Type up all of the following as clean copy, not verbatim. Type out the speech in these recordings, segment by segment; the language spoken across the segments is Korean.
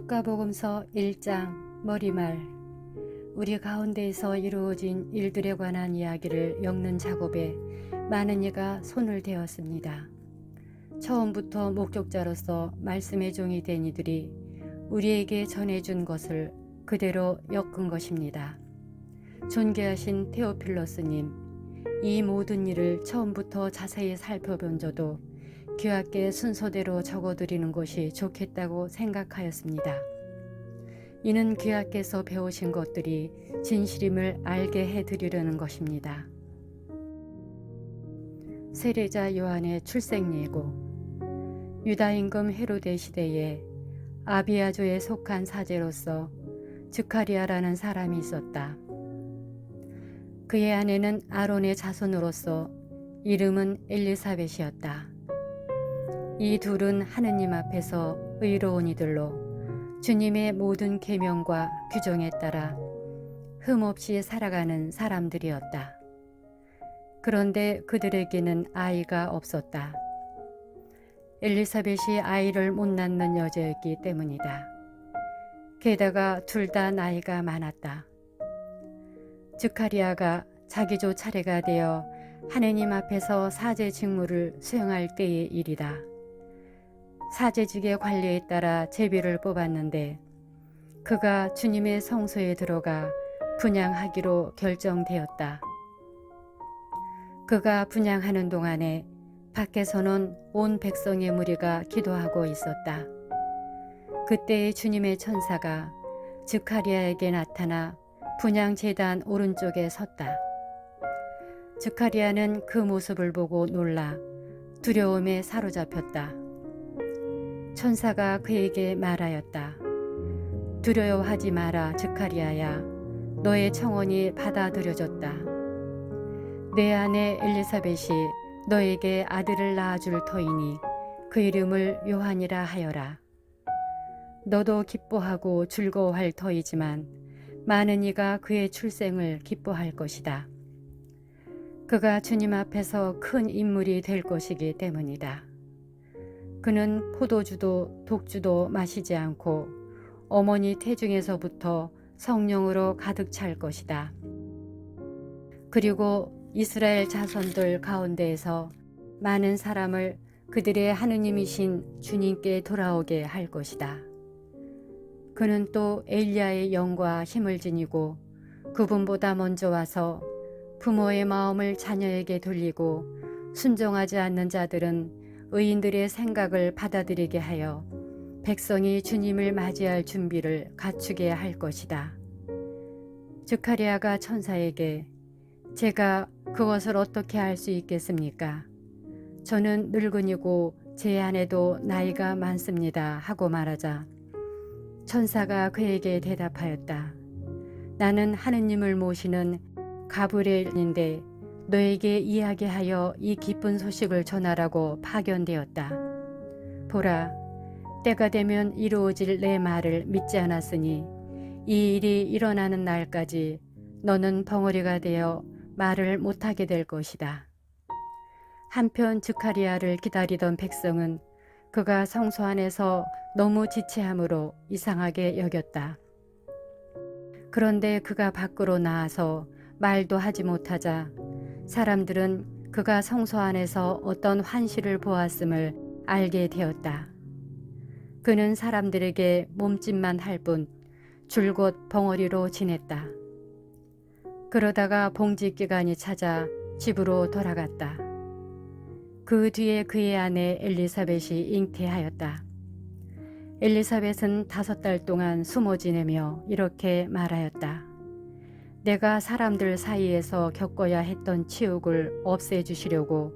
루카복음서 1장 머리말. 우리 가운데에서 이루어진 일들에 관한 이야기를 엮는 작업에 많은 이가 손을 대었습니다. 처음부터 목격자로서 말씀의 종이 된 이들이 우리에게 전해준 것을 그대로 엮은 것입니다. 존귀하신 테오필로스님, 이 모든 일을 처음부터 자세히 살펴본 저도 귀하께 순서대로 적어드리는 것이 좋겠다고 생각하였습니다. 이는 귀하께서 배우신 것들이 진실임을 알게 해드리려는 것입니다. 세례자 요한의 출생 예고. 유다 임금 헤로데 시대에 아비아조에 속한 사제로서 즈카리아라는 사람이 있었다. 그의 아내는 아론의 자손으로서 이름은 엘리사벳이었다. 이 둘은 하느님 앞에서 의로운 이들로 주님의 모든 계명과 규정에 따라 흠없이 살아가는 사람들이었다. 그런데 그들에게는 아이가 없었다. 엘리사벳이 아이를 못 낳는 여자였기 때문이다. 게다가 둘 다 나이가 많았다. 즈카리아가 자기 조 차례가 되어 하느님 앞에서 사제 직무를 수행할 때의 일이다. 사제직의 관리에 따라 제비를 뽑았는데 그가 주님의 성소에 들어가 분향하기로 결정되었다. 그가 분향하는 동안에 밖에서는 온 백성의 무리가 기도하고 있었다. 그때 주님의 천사가 즈카리아에게 나타나 분향제단 오른쪽에 섰다. 즈카리아는 그 모습을 보고 놀라 두려움에 사로잡혔다. 천사가 그에게 말하였다. 두려워하지 마라, 즈카리아야. 너의 청원이 받아들여졌다. 내 아내 엘리사벳이 너에게 아들을 낳아줄 터이니 그 이름을 요한이라 하여라. 너도 기뻐하고 즐거워할 터이지만 많은 이가 그의 출생을 기뻐할 것이다. 그가 주님 앞에서 큰 인물이 될 것이기 때문이다. 그는 포도주도 독주도 마시지 않고 어머니 태중에서부터 성령으로 가득 찰 것이다. 그리고 이스라엘 자손들 가운데에서 많은 사람을 그들의 하느님이신 주님께 돌아오게 할 것이다. 그는 또 엘리야의 영과 힘을 지니고 그분보다 먼저 와서 부모의 마음을 자녀에게 돌리고 순종하지 않는 자들은 의인들의 생각을 받아들이게 하여 백성이 주님을 맞이할 준비를 갖추게 할 것이다. 즈카리아가 천사에게 제가 그것을 어떻게 할 수 있겠습니까? 저는 늙은이고 제 아내도 나이가 많습니다 하고 말하자 천사가 그에게 대답하였다. 나는 하느님을 모시는 가브리엘인데 너에게 이야기하여 이 기쁜 소식을 전하라고 파견되었다. 보라, 때가 되면 이루어질 내 말을 믿지 않았으니 이 일이 일어나는 날까지 너는 벙어리가 되어 말을 못하게 될 것이다. 한편 즈카리아를 기다리던 백성은 그가 성소 안에서 너무 지체함으로 이상하게 여겼다. 그런데 그가 밖으로 나와서 말도 하지 못하자 사람들은 그가 성소 안에서 어떤 환시를 보았음을 알게 되었다. 그는 사람들에게 몸짓만 할 뿐 줄곧 벙어리로 지냈다. 그러다가 봉직기간이 찾아 집으로 돌아갔다. 그 뒤에 그의 아내 엘리사벳이 잉태하였다. 엘리사벳은 5달 동안 숨어 지내며 이렇게 말하였다. 내가 사람들 사이에서 겪어야 했던 치욕을 없애주시려고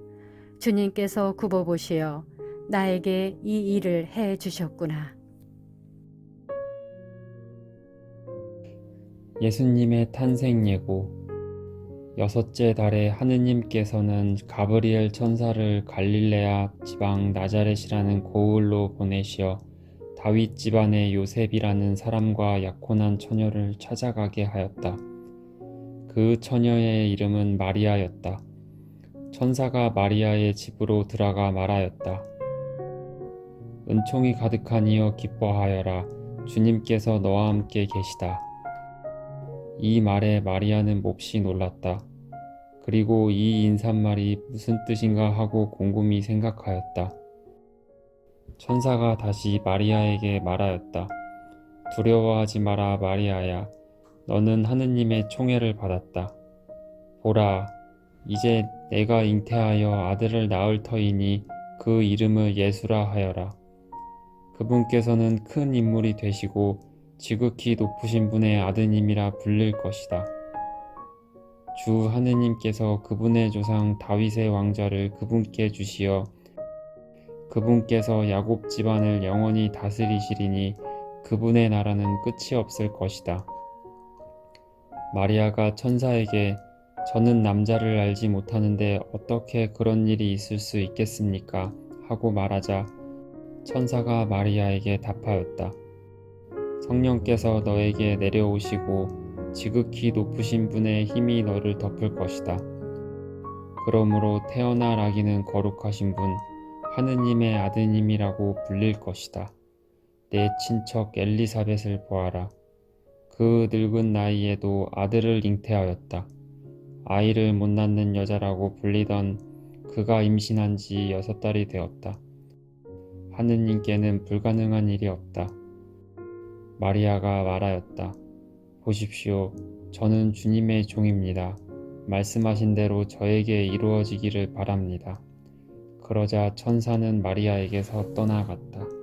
주님께서 굽어보시어 나에게 이 일을 해주셨구나. 예수님의 탄생 예고. 6째 달에 하느님께서는 가브리엘 천사를 갈릴레아 지방 나자렛이라는 고을로 보내시어 다윗 집안의 요셉이라는 사람과 약혼한 처녀를 찾아가게 하였다. 그 처녀의 이름은 마리아였다. 천사가 마리아의 집으로 들어가 말하였다. 은총이 가득하니여 기뻐하여라. 주님께서 너와 함께 계시다. 이 말에 마리아는 몹시 놀랐다. 그리고 이 인사말이 무슨 뜻인가 하고 곰곰이 생각하였다. 천사가 다시 마리아에게 말하였다. 두려워하지 마라, 마리아야. 너는 하느님의 총애를 받았다. 보라, 이제 내가 잉태하여 아들을 낳을 터이니 그 이름을 예수라 하여라. 그분께서는 큰 인물이 되시고 지극히 높으신 분의 아드님이라 불릴 것이다. 주 하느님께서 그분의 조상 다윗의 왕좌를 그분께 주시어 그분께서 야곱 집안을 영원히 다스리시리니 그분의 나라는 끝이 없을 것이다. 마리아가 천사에게 저는 남자를 알지 못하는데 어떻게 그런 일이 있을 수 있겠습니까? 하고 말하자 천사가 마리아에게 답하였다. 성령께서 너에게 내려오시고 지극히 높으신 분의 힘이 너를 덮을 것이다. 그러므로 태어날 아기는 거룩하신 분, 하느님의 아드님이라고 불릴 것이다. 내 친척 엘리사벳을 보아라. 그 늙은 나이에도 아들을 잉태하였다. 아이를 못 낳는 여자라고 불리던 그가 임신한 지 6달이 되었다. 하느님께는 불가능한 일이 없다. 마리아가 말하였다. 보십시오. 저는 주님의 종입니다. 말씀하신 대로 저에게 이루어지기를 바랍니다. 그러자 천사는 마리아에게서 떠나갔다.